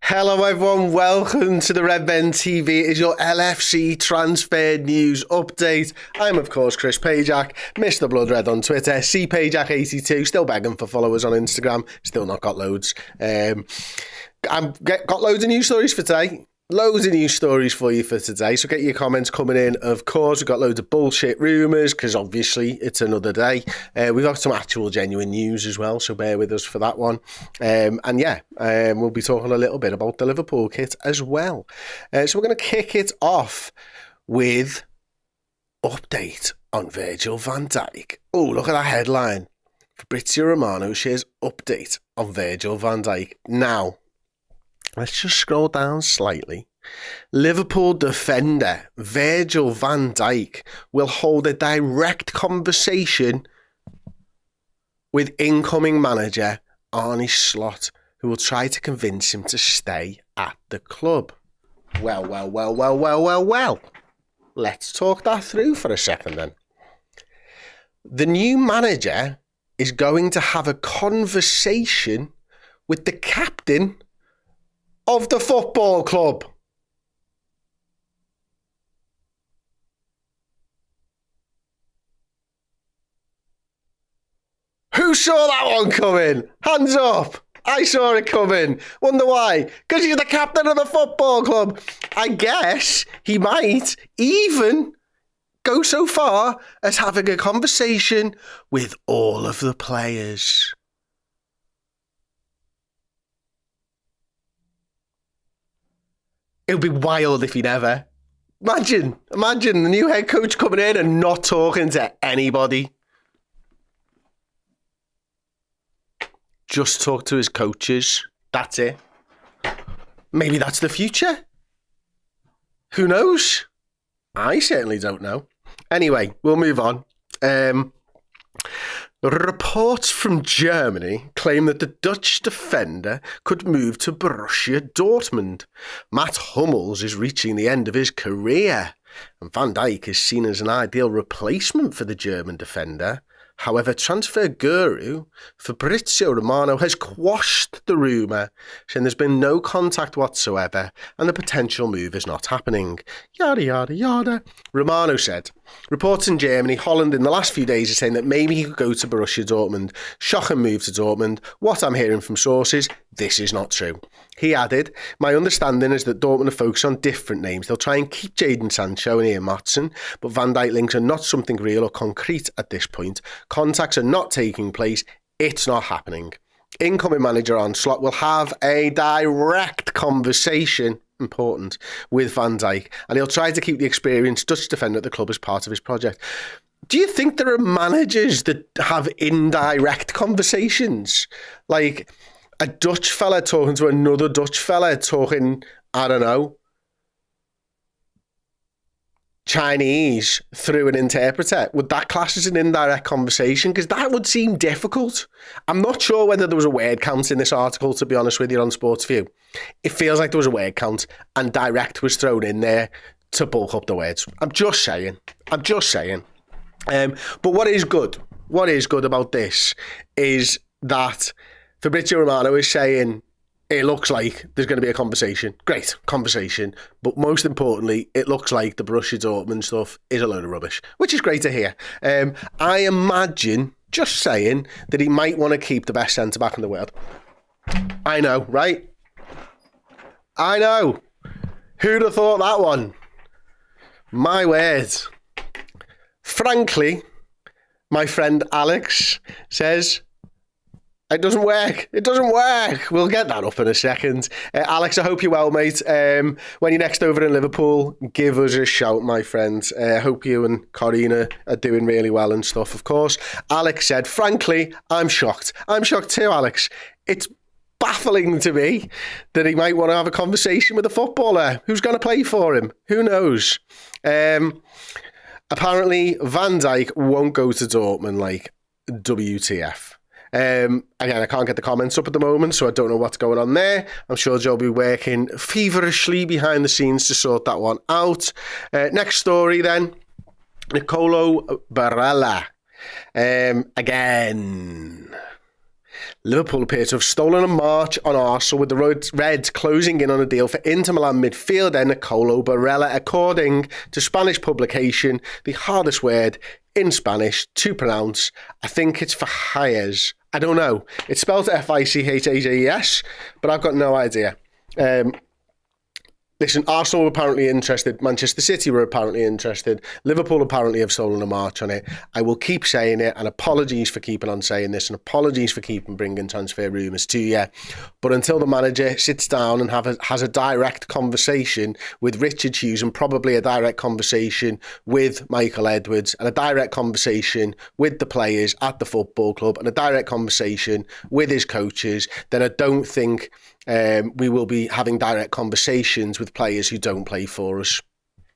Hello everyone, welcome to the Redmen TV. It is your LFC Transfer news update. I'm of course Chris Pajak, Mr. Blood Red on Twitter, CPajak82, still begging for followers on Instagram, still not got loads. I've got loads of news stories for today. Loads of news stories for you for today, so get your comments coming in. Of course, we've got loads of bullshit rumours, because obviously it's another day. We've got some actual genuine news as well, so bear with us for that one. We'll be talking a little bit about the Liverpool kit as well. So we're going to kick it off with update on Virgil Van Dijk. Oh, look at that headline. Fabrizio Romano shares update on Virgil van Dijk. Now, let's just scroll down slightly. Liverpool defender Virgil van Dijk will hold a direct conversation with incoming manager Arne Slot, who will try to convince him to stay at the club. Well. Let's talk that through for a second then. The new manager is going to have a conversation with the captain of the football club. Who saw that one coming? Hands up. I saw it coming. Wonder why? Because he's the captain of the football club. I guess he might even go so far as having a conversation with all of the players. It would be wild if he never. Imagine the new head coach coming in and not talking to anybody. Just talk to his coaches. That's it. Maybe that's the future. Who knows? I certainly don't know. Anyway, we'll move on. Reports from Germany claim that the Dutch defender could move to Borussia Dortmund. Matt Hummels is reaching the end of his career, and Van Dijk is seen as an ideal replacement for the German defender. However, transfer guru Fabrizio Romano has quashed the rumour, saying there's been no contact whatsoever and the potential move is not happening. Yada, yada, yada. Romano said, reports in Germany, Holland in the last few days are saying that maybe he could go to Borussia Dortmund. Shocking move to Dortmund. What I'm hearing from sources, this is not true. He added, my understanding is that Dortmund are focused on different names. They'll try and keep Jadon Sancho and Ian Matson, but Van Dijk links are not something real or concrete at this point. Contacts are not taking place. It's not happening. Incoming manager Arne Slot will have a direct conversation, important, with Van Dijk, and he'll try to keep the experienced Dutch defender at the club as part of his project. Do you think there are managers that have indirect conversations? Like a Dutch fella talking to another Dutch fella talking, I don't know, Chinese through an interpreter? Would that class as an indirect conversation? Because that would seem difficult. I'm not sure whether there was a word count in this article, to be honest with you, on Sportsview. It feels like there was a word count and direct was thrown in there to bulk up the words. I'm just saying. But what is good about this is that Fabrizio Romano is saying it looks like there's going to be a conversation. Great conversation. But most importantly, it looks like the Borussia Dortmund stuff is a load of rubbish, which is great to hear. I imagine, just saying, that he might want to keep the best centre-back in the world. I know, right? I know. Who'd have thought that one? My word. Frankly, my friend Alex says, it doesn't work. We'll get that up in a second. Alex, I hope you're well, mate. When you're next over in Liverpool, give us a shout, my friend. I hope you and Corina are doing really well and stuff, of course. Alex said, frankly, I'm shocked. I'm shocked too, Alex. It's baffling to me that he might want to have a conversation with a footballer. Who's going to play for him? Who knows? Apparently, Van Dijk won't go to Dortmund, like WTF. Again, I can't get the comments up at the moment, so I don't know what's going on there. I'm sure Joe will be working feverishly behind the scenes to sort that one out. Next story then. Nicolo Barella. Again, Liverpool appear to have stolen a march on Arsenal, with the Reds closing in on a deal for Inter Milan midfielder Nicolo Barella, according to Spanish publication, the hardest word in Spanish to pronounce. I think it's Fajías. I don't know. It's spelled Fichajez, but I've got no idea. Listen, Arsenal were apparently interested. Manchester City were apparently interested. Liverpool apparently have stolen a march on it. I will keep saying it, and apologies for keeping on saying this, and apologies for keeping bringing transfer rumours to you. But until the manager sits down and has a direct conversation with Richard Hughes, and probably a direct conversation with Michael Edwards, and a direct conversation with the players at the football club, and a direct conversation with his coaches, then I don't think we will be having direct conversations with players who don't play for us,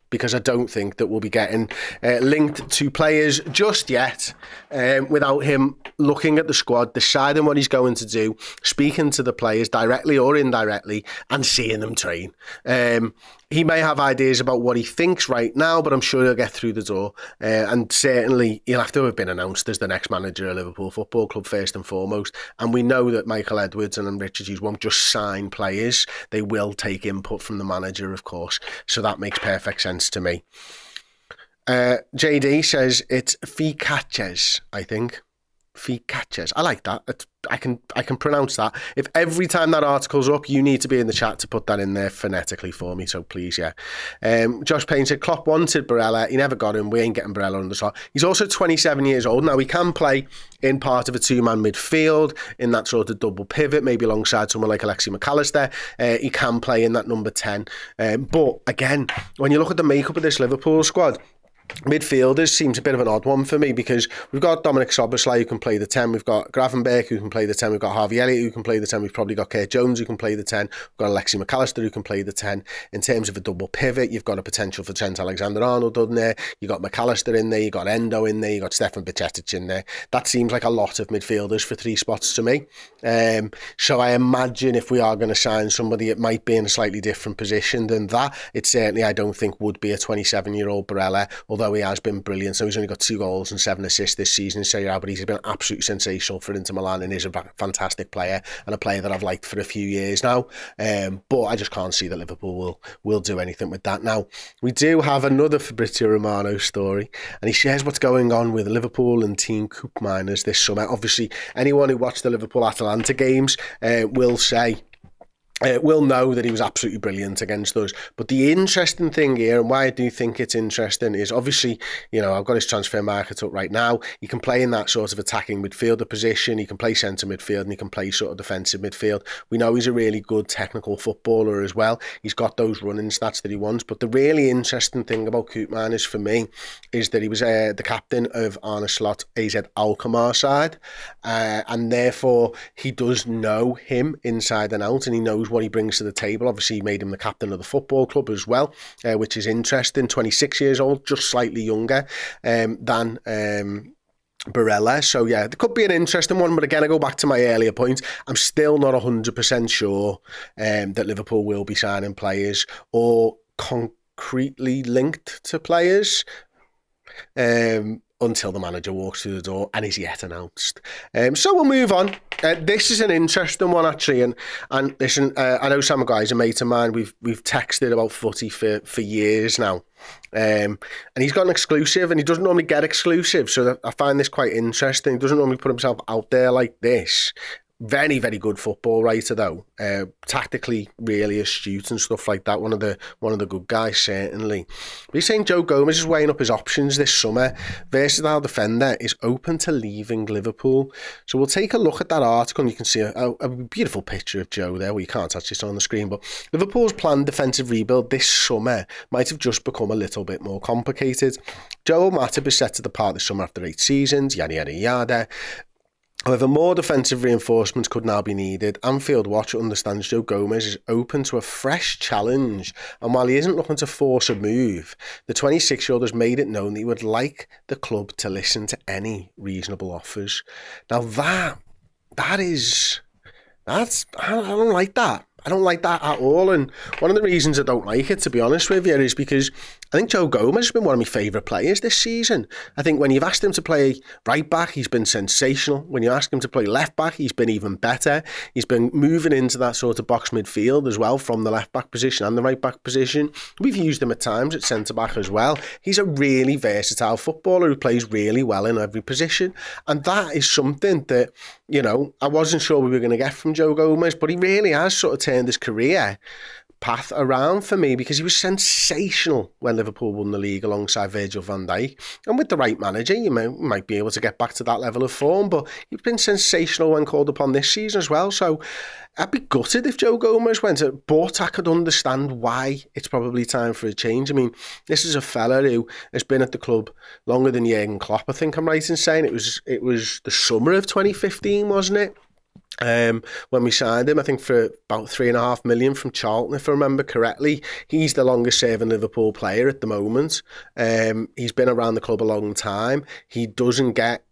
because I don't think that we'll be getting linked to players just yet without him looking at the squad, deciding what he's going to do, speaking to the players directly or indirectly, and seeing them train. He may have ideas about what he thinks right now, but I'm sure he'll get through the door. And certainly he'll have to have been announced as the next manager of Liverpool Football Club first and foremost. And we know that Michael Edwards and Richard Hughes won't just sign players. They will take input from the manager, of course. So that makes perfect sense to me. JD says it's Fichajez, I think. Fichajez. I like that. I can pronounce that. If every time that article's up, you need to be in the chat to put that in there phonetically for me. So please, yeah. Josh Payne said Klopp wanted Barella. He never got him. We ain't getting Barella on the slot. He's also 27 years old. Now, he can play in part of a two-man midfield, in that sort of double pivot, maybe alongside someone like Alexi McAllister. He can play in that number 10. But again, when you look at the makeup of this Liverpool squad, midfielders seems a bit of an odd one for me, because we've got Dominic Szoboszlai who can play the 10, we've got Gravenberch who can play the 10, we've got Harvey Elliott who can play the 10, we've probably got Kurt Jones who can play the 10, we've got Alexi McAllister who can play the 10. In terms of a double pivot, you've got a potential for Trent Alexander-Arnold in there, you've got McAllister in there, you've got Endo in there, you've got Stefan Bajcetic in there. That seems like a lot of midfielders for 3 spots to me. So I imagine if we are going to sign somebody, it might be in a slightly different position than that. It certainly, I don't think, would be a 27-year-old Barella, although he has been brilliant. So he's only got 2 goals and 7 assists this season in Serie A, but he's been absolutely sensational for Inter Milan and is a fantastic player, and a player that I've liked for a few years now. But I just can't see that Liverpool will do anything with that. Now, we do have another Fabrizio Romano story, and he shares what's going on with Liverpool and Team Koopmeiners this summer. Obviously, anyone who watched the Liverpool-Atalanta games will know that he was absolutely brilliant against us. But the interesting thing here, and why I do think it's interesting, is obviously, you know, I've got his transfer market up right now. He can play in that sort of attacking midfielder position. He can play centre midfield, and he can play sort of defensive midfield. We know he's a really good technical footballer as well. He's got those running stats that he wants. But the really interesting thing about Koopmeiners for me is that he was the captain of Arne Slot AZ Alkmaar side, and therefore he does know him inside and out, and he knows what he brings to the table. Obviously, he made him the captain of the football club as well, which is interesting. 26 years old, just slightly younger than Barella. So yeah, there could be an interesting one. But again, I go back to my earlier point. I'm still not 100% sure that Liverpool will be signing players or concretely linked to players until the manager walks through the door and is yet announced. So we'll move on. This is an interesting one, actually, and listen, I know Sam Maguire's a mate of mine. We've texted about footy for years now, and he's got an exclusive, and he doesn't normally get exclusive, so I find this quite interesting. He doesn't normally put himself out there like this. Very, very good football writer, though. Tactically really astute and stuff like that. One of the good guys, certainly. But he's saying Joe Gomez is weighing up his options this summer. Versatile defender is open to leaving Liverpool. So we'll take a look at that article, and you can see a beautiful picture of Joe there. Well, you can't actually see it on the screen, but Liverpool's planned defensive rebuild this summer might have just become a little bit more complicated. Joel Matip is set to depart this summer after 8 seasons, yada, yada, yada. However, more defensive reinforcements could now be needed. Anfield Watch understands Joe Gomez is open to a fresh challenge, and while he isn't looking to force a move, the 26-year-old has made it known that he would like the club to listen to any reasonable offers. Now I don't like that. I don't like that at all. And one of the reasons I don't like it, to be honest with you, is because I think Joe Gomez has been one of my favourite players this season. I think when you've asked him to play right back, he's been sensational. When you ask him to play left back, he's been even better. He's been moving into that sort of box midfield as well from the left back position and the right back position. We've used him at times at centre back as well. He's a really versatile footballer who plays really well in every position. And that is something that, you know, I wasn't sure we were going to get from Joe Gomez, but he really has sort of turned his career path around for me, because he was sensational when Liverpool won the league alongside Virgil van Dijk. And with the right manager, you might be able to get back to that level of form, but he's been sensational when called upon this season as well. So I'd be gutted if Joe Gomez went, but I could understand why it's probably time for a change. I mean, this is a fella who has been at the club longer than Jurgen Klopp, I think I'm right in saying. It was the summer of 2015, wasn't it? When we signed him, I think for about $3.5 million from Charlton, if I remember correctly. He's the longest serving Liverpool player at the moment. He's been around the club a long time. He doesn't get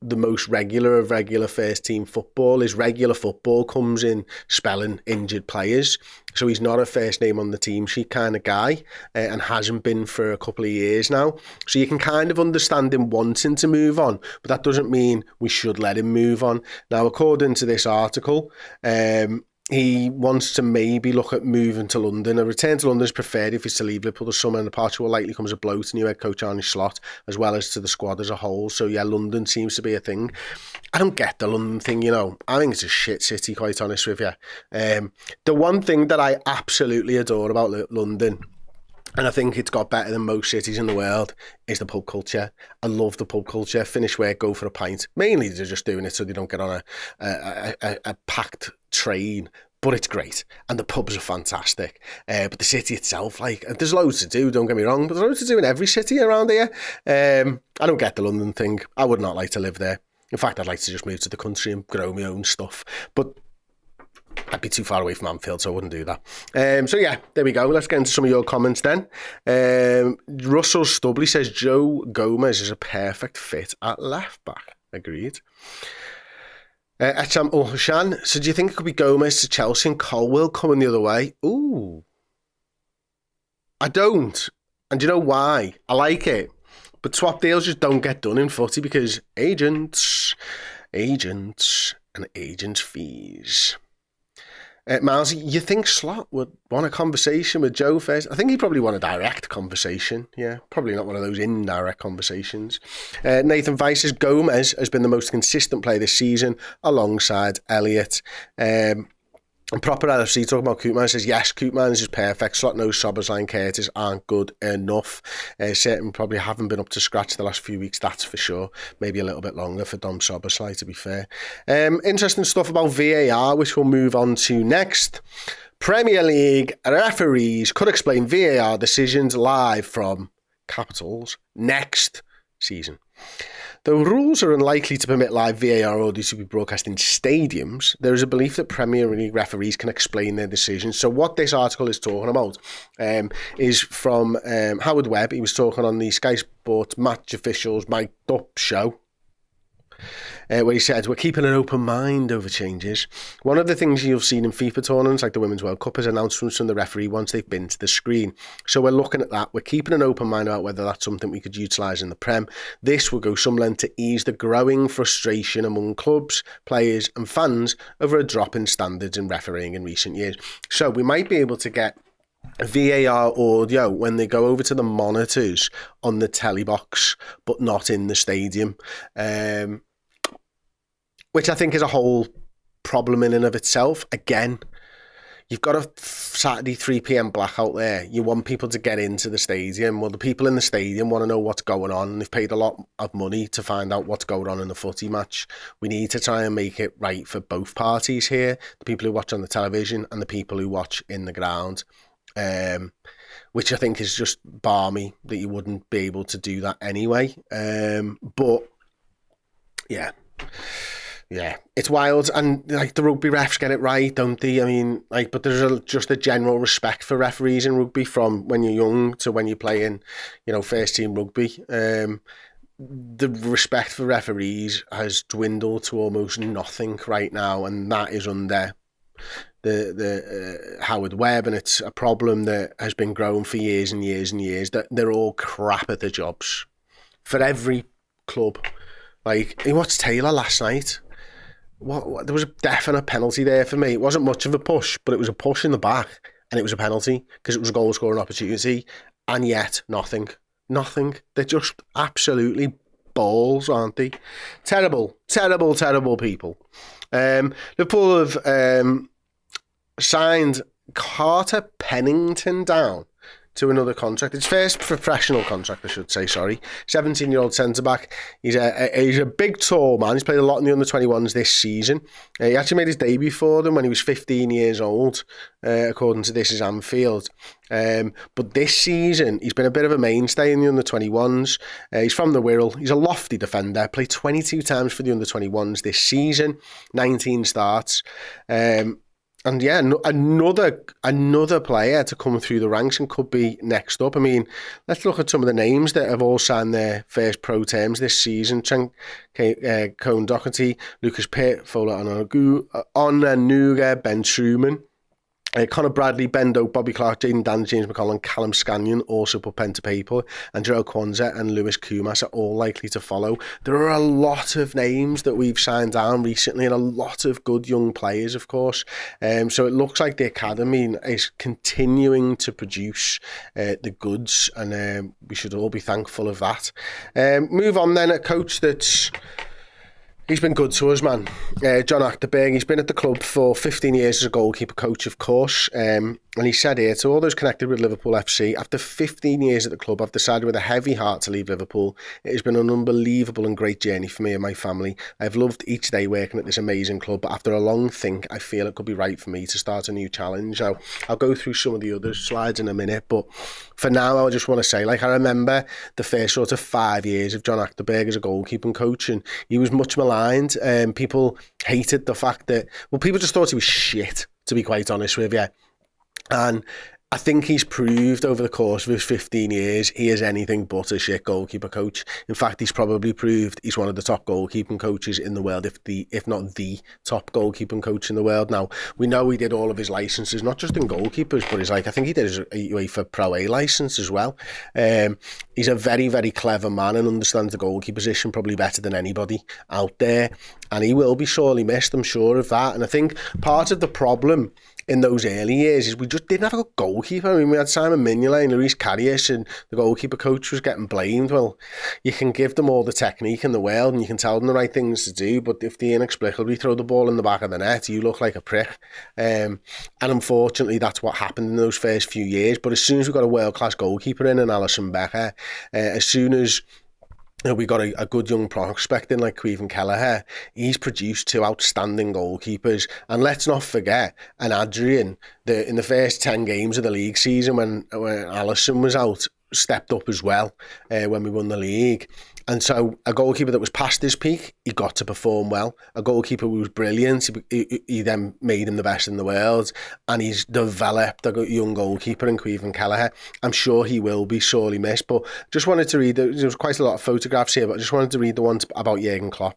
the most regular of regular first team football. His regular football comes in spelling injured players. So he's not a first name on the team sheet kind of guy, and hasn't been for a couple of years now. So you can kind of understand him wanting to move on, but that doesn't mean we should let him move on. Now, according to this article, he wants to maybe look at moving to London. A return to London is preferred if he's to leave Liverpool this summer, and the departure will likely come as a blow to new head coach Arne Slot, as well as to the squad as a whole. So yeah, London seems to be a thing. I don't get the London thing, you know. I think it's a shit city, quite honest with you. The one thing that I absolutely adore about London, and I think it's got better than most cities in the world, is the pub culture. I love the pub culture. Finish work, go for a pint. Mainly they're just doing it so they don't get on a packed train, but it's great. And the pubs are fantastic. But the city itself, like, there's loads to do, don't get me wrong, but there's loads to do in every city around here. I don't get the London thing. I would not like to live there. In fact, I'd like to just move to the country and grow my own stuff. But I'd be too far away from Anfield, so I wouldn't do that. So yeah, there we go. Let's get into some of your comments then. Russell Stubley says Joe Gomez is a perfect fit at left back. Agreed. Acham Ulhashan, so do you think it could be Gomez to Chelsea and Colwill coming the other way? Ooh. I don't. And do you know why? I like it. But swap deals just don't get done in footy because agents, and agent fees. Miles, you think Slot would want a conversation with Joe first? I think he'd probably want a direct conversation. Yeah, probably not one of those indirect conversations. Nathan Weiss says Gomez has been the most consistent player this season alongside Elliott. And proper LFC talking about Koopmeiners says yes, Koopmeiners is perfect. Slot knows Szoboszlai and Curtis aren't good enough. Certainly probably haven't been up to scratch the last few weeks, that's for sure. Maybe a little bit longer for Dom Szoboszlai, to be fair. Interesting stuff about VAR, which we'll move on to next. Premier League referees could explain VAR decisions live from Capitals next season. Though rules are unlikely to permit live VAR audio to be broadcast in stadiums, there is a belief that Premier League referees can explain their decisions. So what this article is talking about is from Howard Webb. He was talking on the Sky Sports Match Officials Mic'd Up show, where he said, we're keeping an open mind over changes. One of the things you've seen in FIFA tournaments like the Women's World Cup is announcements from the referee once they've been to the screen. So we're looking at that. We're keeping an open mind about whether that's something we could utilise in the Prem. This will go some length to ease the growing frustration among clubs, players and fans over a drop in standards in refereeing in recent years. So we might be able to get VAR audio when they go over to the monitors on the telly box, but not in the stadium. Which I think is a whole problem in and of itself. Again, you've got a Saturday 3 p.m. blackout there. You want people to get into the stadium. Well, the people in the stadium want to know what's going on. They've paid a lot of money to find out what's going on in the footy match. We need to try and make it right for both parties here. The people who watch on the television and the people who watch in the ground. Which I think is just balmy that you wouldn't be able to do that anyway. But, yeah. Yeah, it's wild, and like the rugby refs get it right, don't they? I mean, like, but there's just a general respect for referees in rugby from when you're young to when you're playing, you know, first team rugby. The respect for referees has dwindled to almost nothing right now, and that is under the Howard Webb, and it's a problem that has been growing for years and years and years, that they're all crap at the jobs. For every club. Like, I watched Taylor last night. There was a definite penalty there for me. It wasn't much of a push, but it was a push in the back, and it was a penalty because it was a goal-scoring opportunity, and yet nothing. They're just absolutely balls, aren't they? Terrible people. Liverpool have signed Carter Pennington down to another contract. It's first professional contract, I should say, sorry. 17-year-old centre-back. He's a big, tall man. He's played a lot in the under-21s this season. He actually made his debut for them when he was 15 years old, according to This Is Anfield. But this season, he's been a bit of a mainstay in the under-21s. He's from the Wirral. He's a lofty defender. Played 22 times for the under-21s this season. 19 starts. And yeah, another player to come through the ranks and could be next up. I mean, let's look at some of the names that have all signed their first pro terms this season. Cone Doherty, Lucas Pitt, Fola Onanuga, Ben Truman, Conor Bradley, Ben Doak, Bobby Clark, Jaden Dan, James McCollum, Callum Scannion also put pen to paper, and Joel Kwanzaa and Lewis Kumas are all likely to follow. There are a lot of names that we've signed down recently, and a lot of good young players, of course. So it looks like the academy is continuing to produce the goods, and we should all be thankful of that. Move on then, a coach that's... He's been good to us, man. John Achterberg, he's been at the club for 15 years as a goalkeeper coach, of course. And he said here, to all those connected with Liverpool FC, after 15 years at the club, I've decided with a heavy heart to leave Liverpool. It has been an unbelievable and great journey for me and my family. I've loved each day working at this amazing club, but after a long think, I feel it could be right for me to start a new challenge. Now, I'll go through some of the other slides in a minute, but for now, I just want to say, like, I remember the first sort of 5 years of John Achterberg as a goalkeeping coach, and he was much maligned. People hated the fact that, well, people just thought he was shit, to be quite honest with you. And I think he's proved over the course of his 15 years he is anything but a shit goalkeeper coach. In fact, he's probably proved he's one of the top goalkeeping coaches in the world, if not the top goalkeeping coach in the world. Now, we know he did all of his licenses, not just in goalkeepers, but I think he did his UEFA Pro A license as well. He's a very, very clever man and understands the goalkeeper position probably better than anybody out there. And he will be sorely missed, I'm sure of that. And I think part of the problem in those early years is we just didn't have a good goalkeeper. I mean, we had Simon Mignolet and Luis Carrias, and the goalkeeper coach was getting blamed. Well, you can give them all the technique in the world and you can tell them the right things to do, but if they inexplicably throw the ball in the back of the net, you look like a prick. And unfortunately, that's what happened in those first few years. But as soon as we got a world-class goalkeeper in Alisson Becker, as soon as we got a good young prospect in like Caoimhin Kelleher, he's produced two outstanding goalkeepers. And let's not forget, and Adrian, in the first 10 games of the league season when Alisson was out, stepped up as well when we won the league. And so a goalkeeper that was past his peak, he got to perform well. A goalkeeper who was brilliant, he then made him the best in the world. And he's developed a young goalkeeper in Caoimhin Kelleher. I'm sure he will be sorely missed. But just wanted to read, there's quite a lot of photographs here, but I just wanted to read the one about Jurgen Klopp.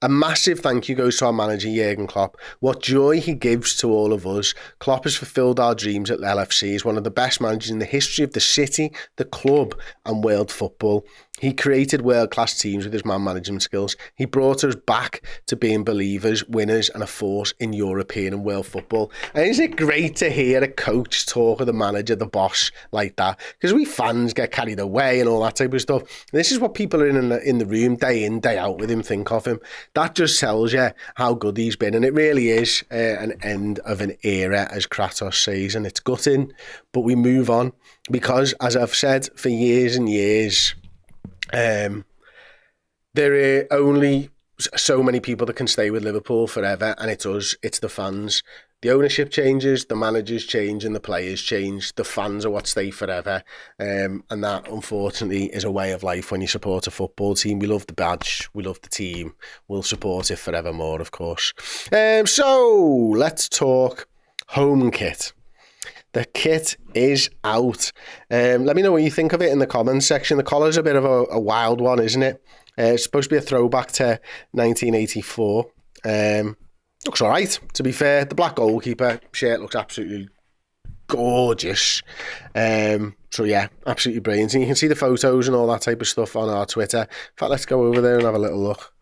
A massive thank you goes to our manager, Jurgen Klopp. What joy he gives to all of us. Klopp has fulfilled our dreams at LFC. He's one of the best managers in the history of the city, the club and world football. He created world-class teams with his man management skills. He brought us back to being believers, winners and a force in European and world football. And isn't it great to hear a coach talk of the manager, the boss, like that? Because we fans get carried away and all that type of stuff. And this is what people are in the room day in, day out with him think of him. That just tells you how good he's been. And it really is an end of an era, as Kratos says. And it's gutting, but we move on. Because, as I've said for years and years, there are only so many people that can stay with Liverpool forever, and it's us, it's the fans. The ownership changes, the managers change and the players change. The fans are what stay forever, and that unfortunately is a way of life when you support a football team. We love the badge, we love the team, we'll support it forevermore, of course. So let's talk home kit. The kit is out. Let me know what you think of it in the comments section. The collar's a bit of a wild one, isn't it? It's supposed to be a throwback to 1984. Looks all right, to be fair. The black goalkeeper shirt looks absolutely gorgeous. So yeah, absolutely brilliant. And you can see the photos and all that type of stuff on our Twitter. In fact, let's go over there and have a little look.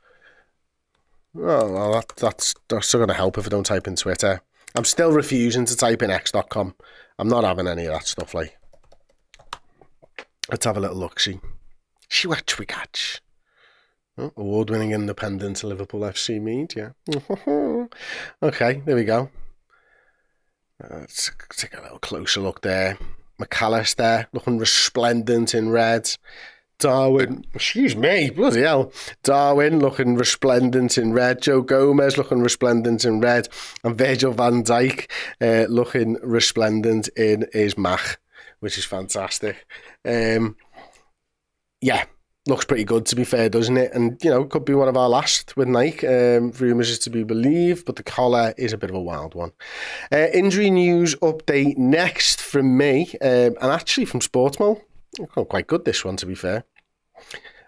Oh, well, that's still going to help if I don't type in Twitter. I'm still refusing to type in x.com. I'm not having any of that stuff, like. Let's have a little look, see what we got. Oh, award-winning independent Liverpool FC media. Okay, there we go. Let's take a little closer look there. McAllister looking resplendent in red. Darwin, excuse me, bloody hell. Darwin looking resplendent in red. Joe Gomez looking resplendent in red. And Virgil Van Dijk looking resplendent in his mach, which is fantastic. Yeah, looks pretty good, to be fair, doesn't it? And, you know, could be one of our last with Nike. Rumours is to be believed, but the collar is a bit of a wild one. Injury news update next from me, and actually from Sportsmo. Oh, quite good, this one, to be fair.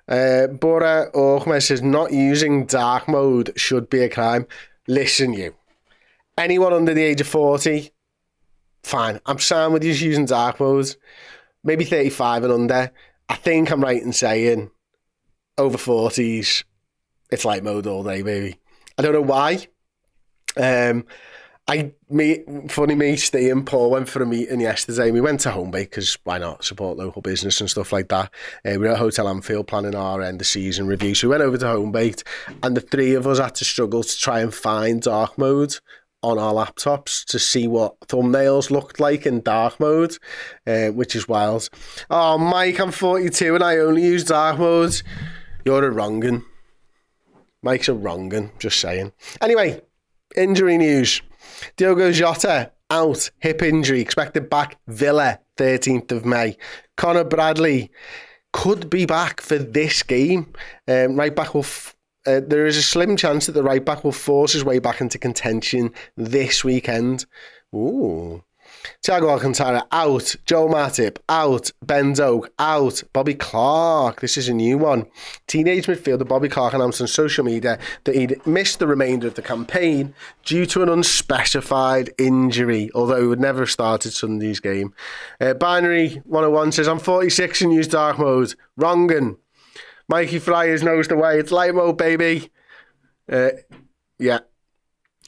Bora Orkma says, not using dark mode should be a crime. Listen, you. Anyone under the age of 40, fine. I'm signed with you using dark mode. Maybe 35 and under. I think I'm right in saying over 40s, it's light mode all day, baby. I don't know why. Funny me, Steve and Paul went for a meeting yesterday and we went to Homebake because why not support local business and stuff like that. We were at Hotel Anfield planning our end of season review. So we went over to Homebake and the three of us had to struggle to try and find dark mode on our laptops to see what thumbnails looked like in dark mode, which is wild. Oh, Mike, I'm 42 and I only use dark mode. You're a wrong'un. Mike's a wrong'un, just saying. Anyway, injury news. Diogo Jota out, hip injury, expected back Villa 13th of May. Conor Bradley could be back for this game. Right back will there is a slim chance that the right back will force his way back into contention this weekend. Ooh. Thiago Alcantara out, Joe Matip out, Ben Doak out, Bobby Clark, this is a new one. Teenage midfielder Bobby Clark announced on social media that he'd missed the remainder of the campaign due to an unspecified injury, although he would never have started Sunday's game. Binary 101 says, I'm 46 and use dark mode. Wrong'un. Mikey Friars knows the way. It's light mode, baby. Yeah.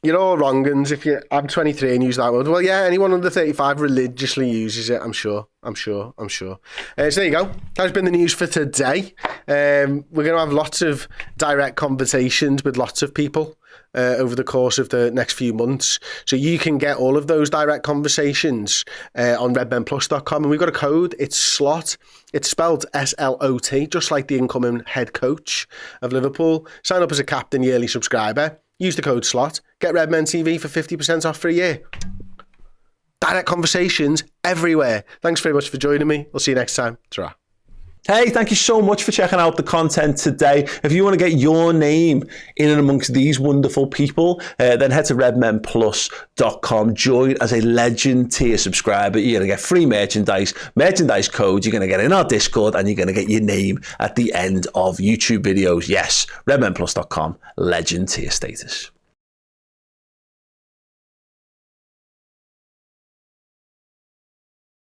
You're all wrong'uns. I'm 23 and use that mode. Well, yeah, anyone under 35 religiously uses it, I'm sure. So there you go. That's been the news for today. We're going to have lots of direct conversations with lots of people over the course of the next few months. So you can get all of those direct conversations on redmenplus.com. And we've got a code. It's SLOT. It's spelled SLOT, just like the incoming head coach of Liverpool. Sign up as a captain yearly subscriber. Use the code SLOT. Get Redmen TV for 50% off for a year. Direct conversations everywhere. Thanks very much for joining me. We'll see you next time. Ta-ra. Hey, thank you so much for checking out the content today. If you want to get your name in and amongst these wonderful people, then head to redmenplus.com. Join as a legend tier subscriber. You're going to get free merchandise codes. You're going to get in our Discord, and you're going to get your name at the end of YouTube videos. Yes, redmenplus.com, legend tier status.